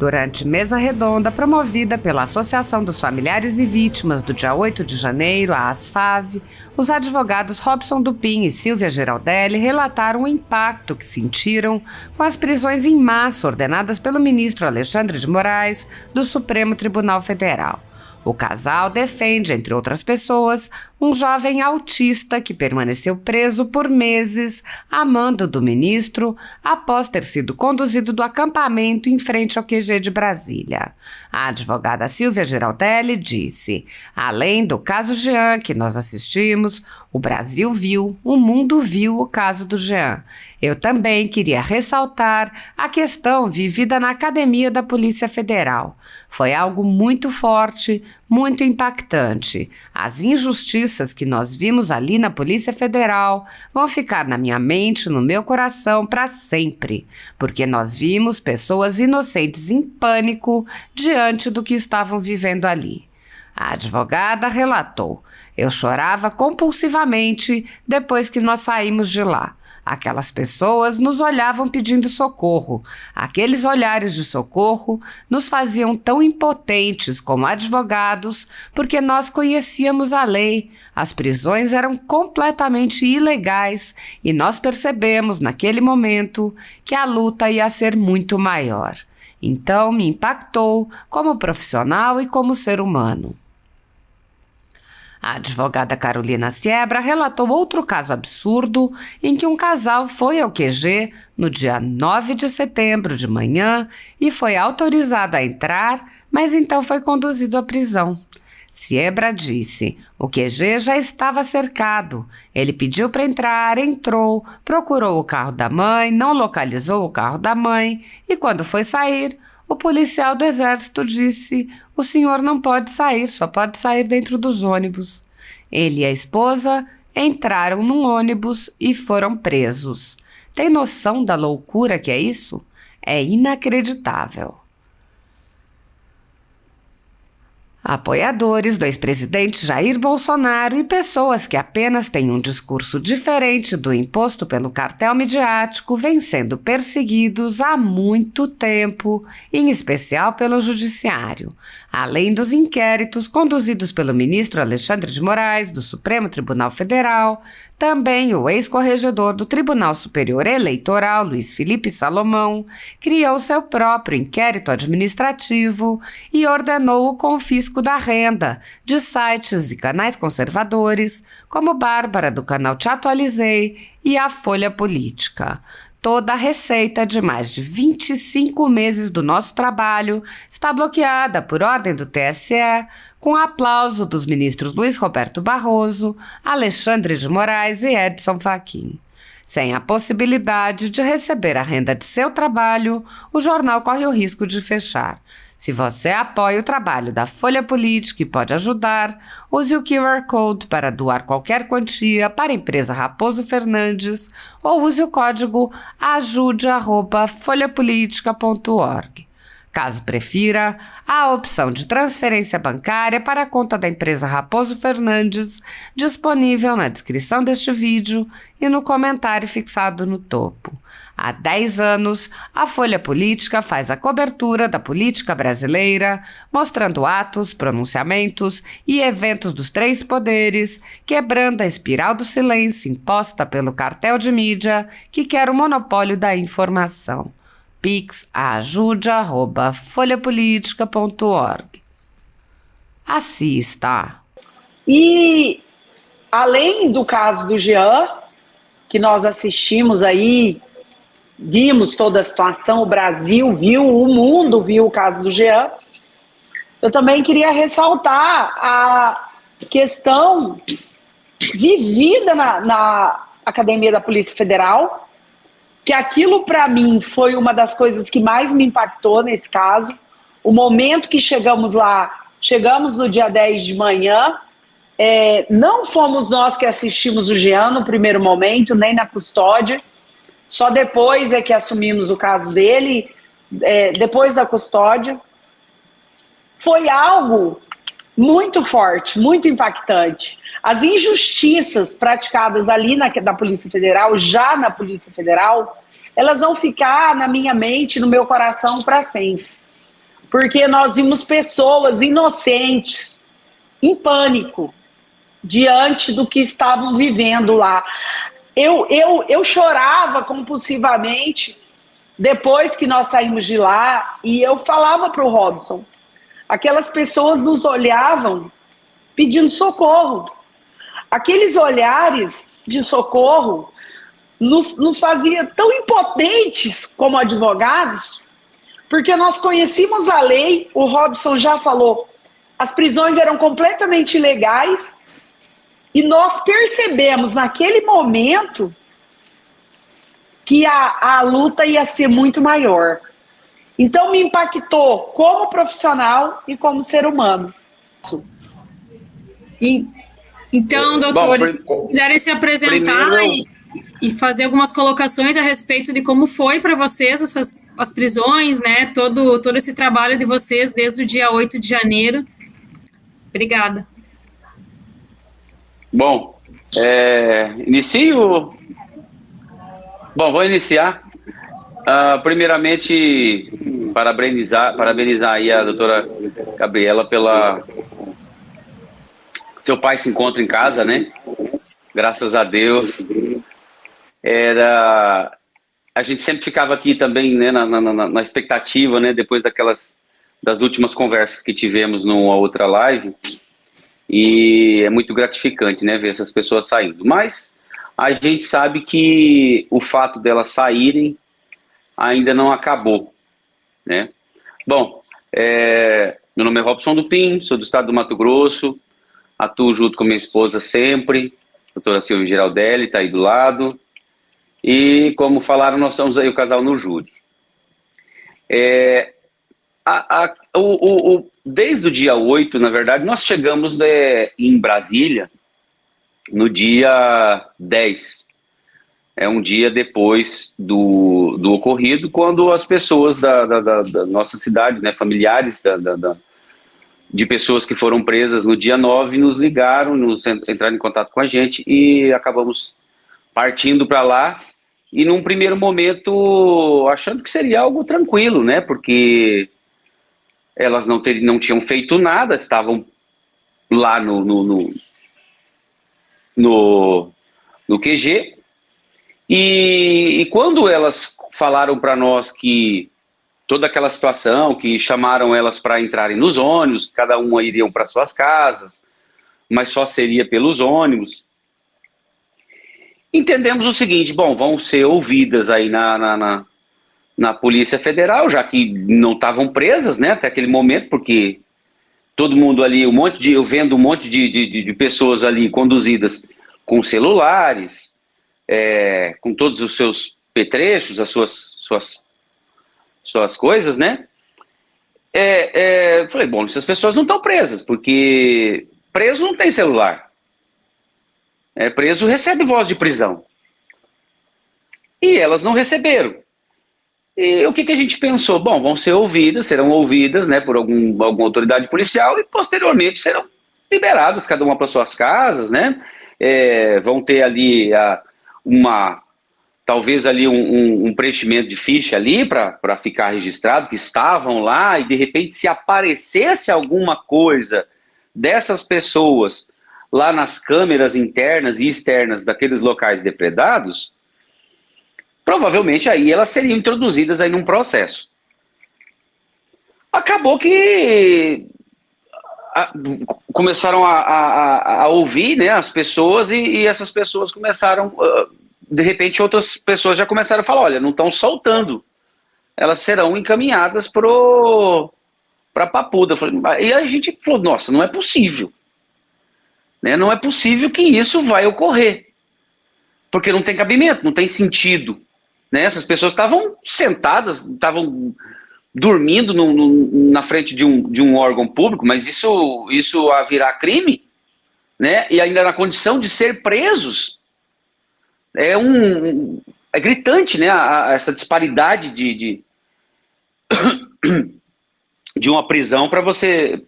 Durante mesa redonda promovida pela Associação dos Familiares e Vítimas do dia 8 de janeiro, a ASFAV, os advogados Robson Dupin e Silvia Geraldelli relataram o impacto que sentiram com as prisões em massa ordenadas pelo ministro Alexandre de Moraes do Supremo Tribunal Federal. O casal defende, entre outras pessoas, um jovem autista que permaneceu preso por meses a mando do ministro após ter sido conduzido do acampamento em frente ao QG de Brasília. A advogada Silvia Geraldelli disse: além do caso Jean que nós assistimos, o Brasil viu, o mundo viu o caso do Jean. Eu também queria ressaltar a questão vivida na Academia da Polícia Federal. Foi algo muito forte, muito impactante. As injustiças que nós vimos ali na Polícia Federal vão ficar na minha mente, no meu coração, para sempre, porque nós vimos pessoas inocentes em pânico diante do que estavam vivendo ali. A advogada relatou: eu chorava compulsivamente depois que nós saímos de lá. Aquelas pessoas nos olhavam pedindo socorro. Aqueles olhares de socorro nos faziam tão impotentes como advogados, porque nós conhecíamos a lei. As prisões eram completamente ilegais e nós percebemos naquele momento que a luta ia ser muito maior. Então me impactou como profissional e como ser humano. A advogada Carolina Siebra relatou outro caso absurdo em que um casal foi ao QG no dia 9 de setembro de manhã e foi autorizado a entrar, mas então foi conduzido à prisão. Siebra disse: o QG já estava cercado. Ele pediu para entrar, entrou, procurou o carro da mãe, não localizou o carro da mãe e quando foi sair, o policial do Exército disse: o senhor não pode sair, só pode sair dentro dos ônibus. Ele e a esposa entraram num ônibus e foram presos. Tem noção da loucura que é isso? É inacreditável. Apoiadores do ex-presidente Jair Bolsonaro e pessoas que apenas têm um discurso diferente do imposto pelo cartel midiático vêm sendo perseguidos há muito tempo, em especial pelo Judiciário. Além dos inquéritos conduzidos pelo ministro Alexandre de Moraes, do Supremo Tribunal Federal, também o ex-corregedor do Tribunal Superior Eleitoral, Luiz Felipe Salomão, criou seu próprio inquérito administrativo e ordenou o confisco da renda de sites e canais conservadores, como Bárbara, do canal Te Atualizei, e a Folha Política. Toda a receita de mais de 25 meses do nosso trabalho está bloqueada por ordem do TSE, com aplauso dos ministros Luiz Roberto Barroso, Alexandre de Moraes e Edson Fachin. Sem a possibilidade de receber a renda de seu trabalho, o jornal corre o risco de fechar. Se você apoia o trabalho da Folha Política e pode ajudar, use o QR Code para doar qualquer quantia para a empresa Raposo Fernandes ou use o código ajude@folhapolitica.org. Caso prefira, há a opção de transferência bancária para a conta da empresa Raposo Fernandes, disponível na descrição deste vídeo e no comentário fixado no topo. Há 10 anos, a Folha Política faz a cobertura da política brasileira, mostrando atos, pronunciamentos e eventos dos três poderes, quebrando a espiral do silêncio imposta pelo cartel de mídia que quer o monopólio da informação. Pix ajude@folhapolitica.org. Assista. E além do caso do Jean, que nós assistimos aí, vimos toda a situação, o Brasil viu, o mundo viu o caso do Jean, eu também queria ressaltar a questão vivida na Academia da Polícia Federal, que aquilo para mim foi uma das coisas que mais me impactou nesse caso. O momento que chegamos lá, chegamos no dia 10 de manhã, não fomos nós que assistimos o Jean no primeiro momento, nem na custódia, só depois é que assumimos o caso dele, depois da custódia. Foi algo muito forte, muito impactante. As injustiças praticadas ali na Polícia Federal, já na Polícia Federal, elas vão ficar na minha mente, no meu coração para sempre. porque nós vimos pessoas inocentes, em pânico, diante do que estavam vivendo lá. Eu chorava compulsivamente depois que nós saímos de lá, e eu falava para o Robson, aquelas pessoas nos olhavam pedindo socorro. Aqueles olhares de socorro nos fazia tão impotentes como advogados, porque nós conhecíamos a lei, o Robson já falou, as prisões eram completamente ilegais, e nós percebemos naquele momento que a luta ia ser muito maior. Então me impactou como profissional e como ser humano. Então, doutores, se quiserem se apresentar e fazer algumas colocações a respeito de como foi para vocês as prisões, né? Todo esse trabalho de vocês desde o dia 8 de janeiro. Obrigada. Bom, inicio. Bom, vou iniciar. Primeiramente, parabenizar aí a doutora Gabriela pela... Seu pai se encontra em casa, né? Graças a Deus. A gente sempre ficava aqui também, né, na expectativa, né, depois das últimas conversas que tivemos numa outra live, e é muito gratificante, né, ver essas pessoas saindo. Mas a gente sabe que o fato delas saírem ainda não acabou, né? Bom, meu nome é Robson Dupin, sou do estado do Mato Grosso, atuo junto com minha esposa sempre, a doutora Silvia Giraldelli, está aí do lado. E, como falaram, nós somos aí o casal no júri. Desde o dia 8, na verdade, nós chegamos em Brasília no dia 10. Um dia depois do ocorrido, quando as pessoas da nossa cidade, né, familiares de pessoas que foram presas no dia 9, nos ligaram, entraram em contato com a gente e acabamos partindo para lá, e num primeiro momento achando que seria algo tranquilo, né, porque elas não tinham feito nada, estavam lá no QG, e quando elas falaram para nós que toda aquela situação, que chamaram elas para entrarem nos ônibus, cada uma iriam para suas casas, mas só seria pelos ônibus. Entendemos o seguinte: bom, vão ser ouvidas aí na Polícia Federal, já que não estavam presas, né, até aquele momento, porque todo mundo ali, eu vendo um monte de pessoas ali conduzidas com celulares, com todos os seus petrechos, as suas coisas, né? Falei, bom, essas pessoas não estão presas, porque preso não tem celular. Preso recebe voz de prisão. E elas não receberam. E o que a gente pensou? Bom, vão ser ouvidas, serão ouvidas, né, por alguma autoridade policial, e posteriormente serão liberadas, cada uma para suas casas, né? Vão ter ali talvez ali um preenchimento de ficha ali para ficar registrado que estavam lá, e de repente se aparecesse alguma coisa dessas pessoas lá nas câmeras internas e externas daqueles locais depredados, provavelmente aí elas seriam introduzidas aí num processo. Acabou que começaram a ouvir, né, as pessoas, e essas pessoas começaram... de repente outras pessoas já começaram a falar, olha, não estão soltando, elas serão encaminhadas para Papuda. E a gente falou, nossa, não é possível, né? Não é possível que isso vai ocorrer, porque não tem cabimento, não tem sentido, né? Essas pessoas estavam sentadas, estavam dormindo na frente de um órgão público, mas isso a virar crime, né? E ainda na condição de ser presos. É gritante, né, essa disparidade de uma prisão para você,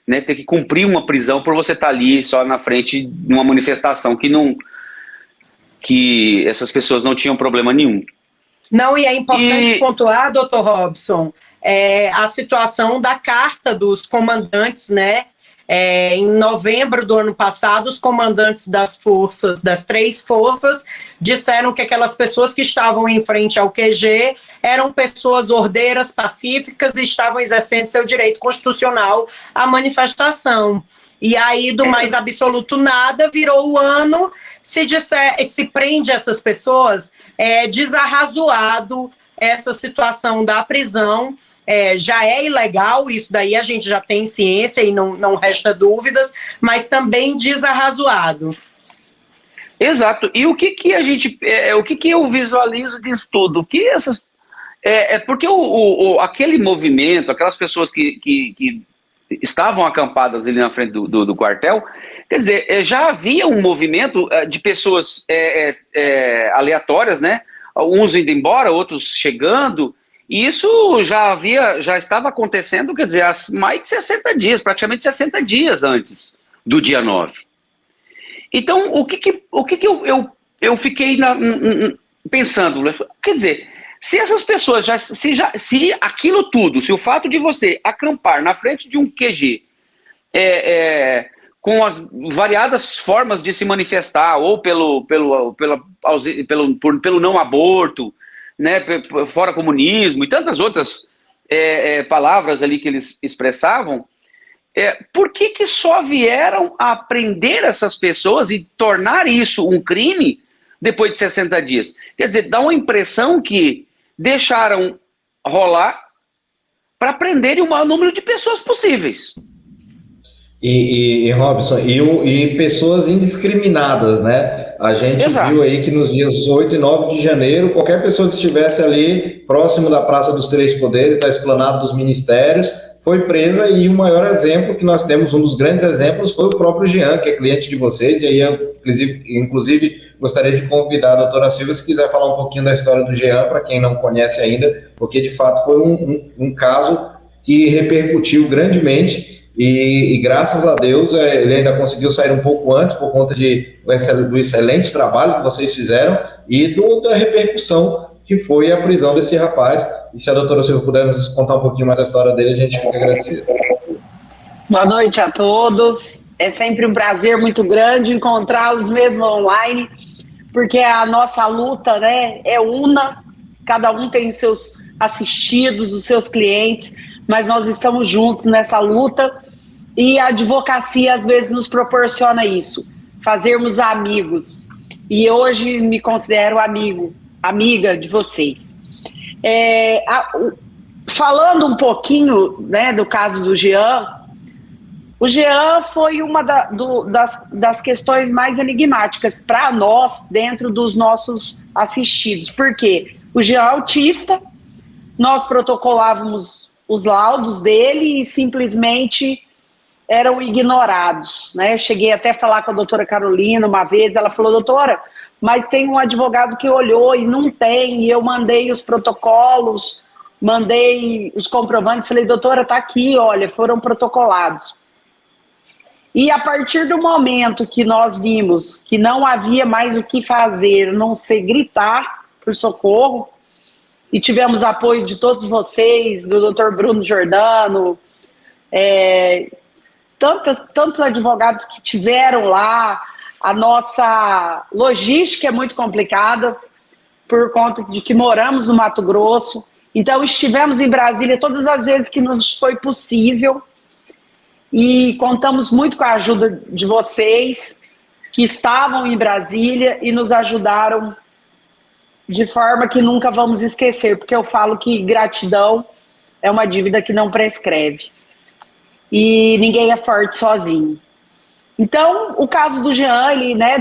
né, ter que cumprir uma prisão por você estar ali só na frente de uma manifestação que essas pessoas não tinham problema nenhum. Não, e é importante pontuar, doutor Robson, a situação da carta dos comandantes, né? Em novembro do ano passado, os comandantes das três forças, disseram que aquelas pessoas que estavam em frente ao QG eram pessoas ordeiras, pacíficas e estavam exercendo seu direito constitucional à manifestação. E aí, do mais absoluto nada, virou o ano, se prende essas pessoas, é desarrazoado essa situação da prisão. Já é ilegal, isso daí a gente já tem ciência e não resta dúvidas, mas também desarrazoado. Exato. E o que a gente, o que eu visualizo disso tudo? Que essas, porque aquele movimento, aquelas pessoas que estavam acampadas ali na frente do quartel, quer dizer, já havia um movimento de pessoas aleatórias, né? Uns indo embora, outros chegando. E isso já estava acontecendo, quer dizer, há mais de 60 dias, praticamente 60 dias antes do dia 9. Então, o que eu fiquei pensando? Quer dizer, se essas pessoas se aquilo tudo, se o fato de você acampar na frente de um QG com as variadas formas de se manifestar, ou pelo não aborto, né, fora comunismo e tantas outras palavras ali que eles expressavam, por que só vieram a prender essas pessoas e tornar isso um crime depois de 60 dias? Quer dizer, dá uma impressão que deixaram rolar para prenderem o maior número de pessoas possíveis. E Robson, e pessoas indiscriminadas, né? A gente Exato. Viu aí que nos dias 8 e 9 de janeiro, qualquer pessoa que estivesse ali próximo da Praça dos Três Poderes, da Esplanada dos Ministérios, foi presa, e o maior exemplo que nós temos, um dos grandes exemplos, foi o próprio Jean, que é cliente de vocês, e aí eu, inclusive, gostaria de convidar a doutora Silvia, se quiser falar um pouquinho da história do Jean, para quem não conhece ainda, porque de fato foi um caso que repercutiu grandemente. E graças a Deus ele ainda conseguiu sair um pouco antes por conta do excelente trabalho que vocês fizeram e da repercussão que foi a prisão desse rapaz. E se a doutora Silvia puder nos contar um pouquinho mais da história dele, a gente fica agradecido. Boa noite a todos. É sempre um prazer muito grande encontrá-los mesmo online, porque a nossa luta, né, é una, cada um tem os seus assistidos, os seus clientes, mas nós estamos juntos nessa luta, e a advocacia às vezes nos proporciona isso, fazermos amigos, e hoje me considero amiga de vocês. Falando um pouquinho, né, do caso do Jean, o Jean foi uma das questões mais enigmáticas para nós dentro dos nossos assistidos, porque o Jean é autista, nós protocolávamos os laudos dele e simplesmente eram ignorados, né? Eu cheguei até a falar com a doutora Carolina uma vez, ela falou, doutora, mas tem um advogado que olhou e não tem, e eu mandei os protocolos, mandei os comprovantes, falei, doutora, tá aqui, olha, foram protocolados. E a partir do momento que nós vimos que não havia mais o que fazer, a não ser gritar por socorro, e tivemos apoio de vocês, do Dr. Bruno Giordano, tantos advogados que tiveram lá. A nossa logística é muito complicada, por conta de que moramos no Mato Grosso. Então, estivemos em Brasília todas as vezes que nos foi possível, e contamos muito com a ajuda de vocês, que estavam em Brasília e nos ajudaram de forma que nunca vamos esquecer, porque eu falo que gratidão é uma dívida que não prescreve. E ninguém é forte sozinho. Então, o caso do Jean, ele, né,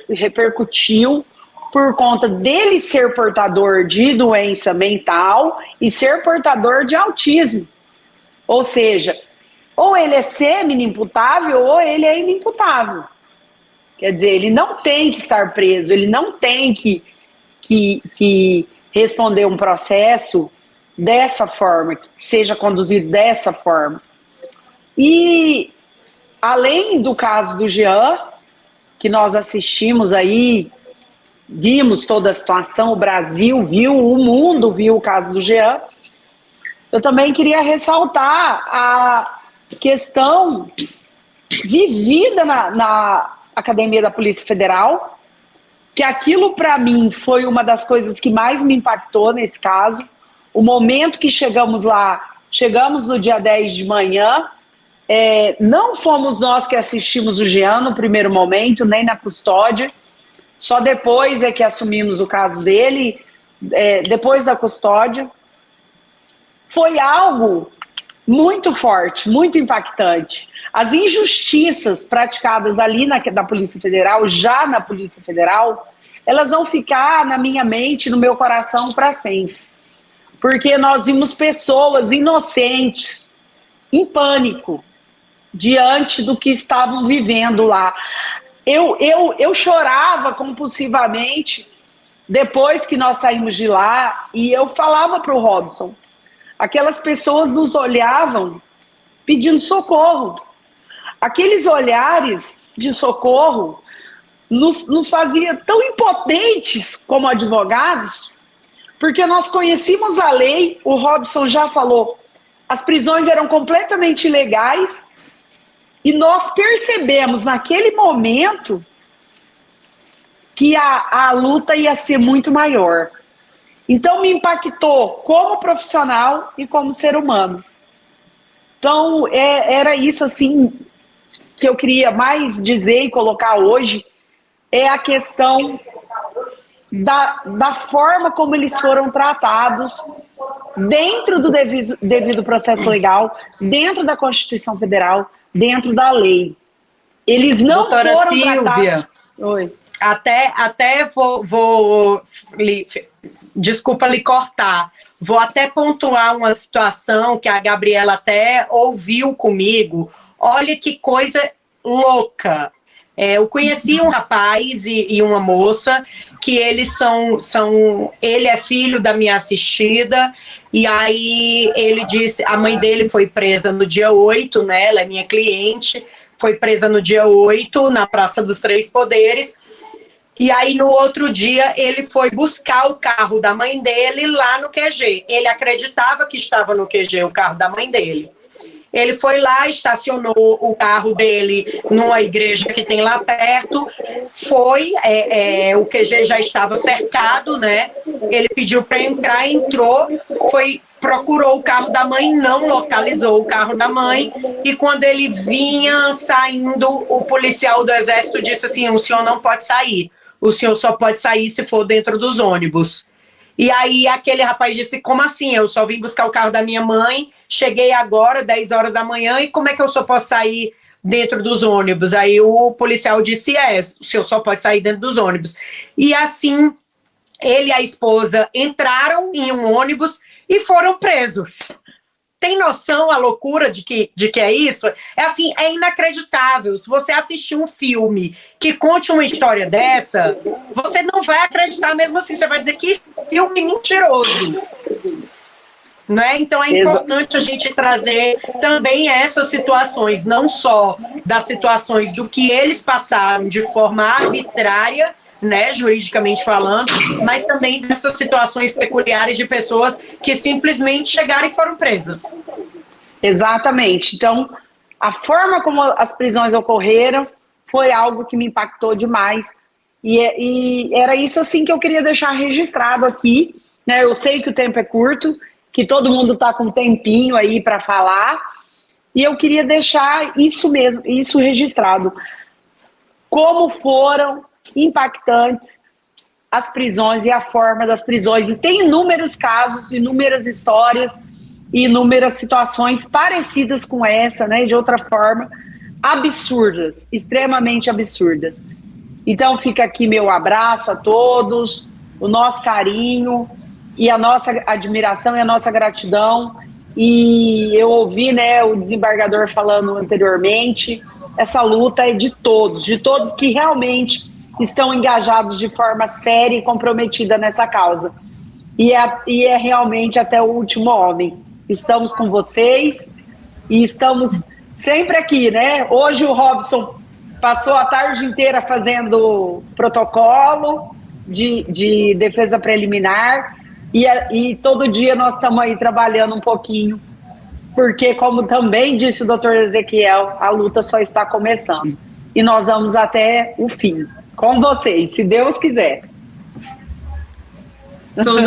repercutiu por conta dele ser portador de doença mental e ser portador de autismo. Ou seja, ou ele é semi-inimputável ou ele é inimputável. Quer dizer, ele não tem que estar preso, ele não tem que responder um processo dessa forma, que seja conduzido dessa forma. E, além do caso do Jean, que nós assistimos aí, vimos toda a situação, o Brasil viu, o mundo viu o caso do Jean, eu também queria ressaltar a questão vivida na Academia da Polícia Federal, que aquilo para mim foi uma das coisas que mais me impactou nesse caso. O momento que chegamos lá, chegamos no dia 10 de manhã, não fomos nós que assistimos o Jean no primeiro momento, nem na custódia, só depois é que assumimos o caso dele, depois da custódia. Foi algo muito forte, muito impactante. As injustiças praticadas ali na Polícia Federal, já na Polícia Federal, elas vão ficar na minha mente, no meu coração para sempre. Porque nós vimos pessoas inocentes, em pânico, diante do que estavam vivendo lá. Eu chorava compulsivamente depois que nós saímos de lá, e eu falava para o Robson, aquelas pessoas nos olhavam pedindo socorro. Aqueles olhares de socorro nos fazia tão impotentes como advogados, porque nós conhecíamos a lei, o Robson já falou, as prisões eram completamente ilegais, e nós percebemos naquele momento que a luta ia ser muito maior. Então me impactou como profissional e como ser humano. Então era isso assim que eu queria mais dizer e colocar hoje, é a questão da forma como eles foram tratados dentro do devido processo legal, dentro da Constituição Federal, dentro da lei. Eles não Doutora foram Silvia, tratados... Oi. Até vou desculpa lhe cortar, vou até pontuar uma situação que a Gabriela até ouviu comigo. Olha que coisa louca. Eu conheci um rapaz e uma moça que eles ele é filho da minha assistida, e aí ele disse, a mãe dele foi presa no dia 8, né? Ela é minha cliente, foi presa no dia 8 na Praça dos Três Poderes. E aí, no outro dia, ele foi buscar o carro da mãe dele lá no QG. Ele acreditava que estava no QG o carro da mãe dele. Ele foi lá, estacionou o carro dele numa igreja que tem lá perto. O QG já estava cercado, né? Ele pediu para entrar, entrou, procurou o carro da mãe, não localizou o carro da mãe, e quando ele vinha saindo, o policial do Exército disse assim, o senhor não pode sair. O senhor só pode sair se for dentro dos ônibus. E aí aquele rapaz disse, como assim? Eu só vim buscar o carro da minha mãe, cheguei agora, 10 horas da manhã, e como é que eu só posso sair dentro dos ônibus? Aí o policial disse, o senhor só pode sair dentro dos ônibus. E assim, ele e a esposa entraram em um ônibus e foram presos. Tem noção a loucura de que é isso? É inacreditável. Se você assistir um filme que conte uma história dessa, você não vai acreditar mesmo assim. Você vai dizer que filme mentiroso. Né? Então é importante a gente trazer também essas situações, não só das situações do que eles passaram de forma arbitrária, né, juridicamente falando, mas também dessas situações peculiares de pessoas que simplesmente chegaram e foram presas. Exatamente. Então, a forma como as prisões ocorreram foi algo que me impactou demais. E era isso assim que eu queria deixar registrado aqui. Né? Eu sei que o tempo é curto, que todo mundo está com um tempinho aí para falar, e eu queria deixar isso mesmo, isso registrado. Como foram impactantes as prisões e a forma das prisões. E tem inúmeros casos, inúmeras histórias, inúmeras situações parecidas com essa, né, de outra forma, absurdas, extremamente absurdas. Então fica aqui meu abraço a todos, o nosso carinho e a nossa admiração e a nossa gratidão. E eu ouvi, né, o desembargador falando anteriormente, essa luta é de todos que realmente estão engajados de forma séria e comprometida nessa causa. E é realmente até o último homem. Estamos com vocês e estamos sempre aqui, né? Hoje o Robson passou a tarde inteira fazendo protocolo de defesa preliminar, E todo dia nós estamos aí trabalhando um pouquinho, porque, como também disse o doutor Ezequiel, a luta só está começando. E nós vamos até o fim, com vocês, se Deus quiser.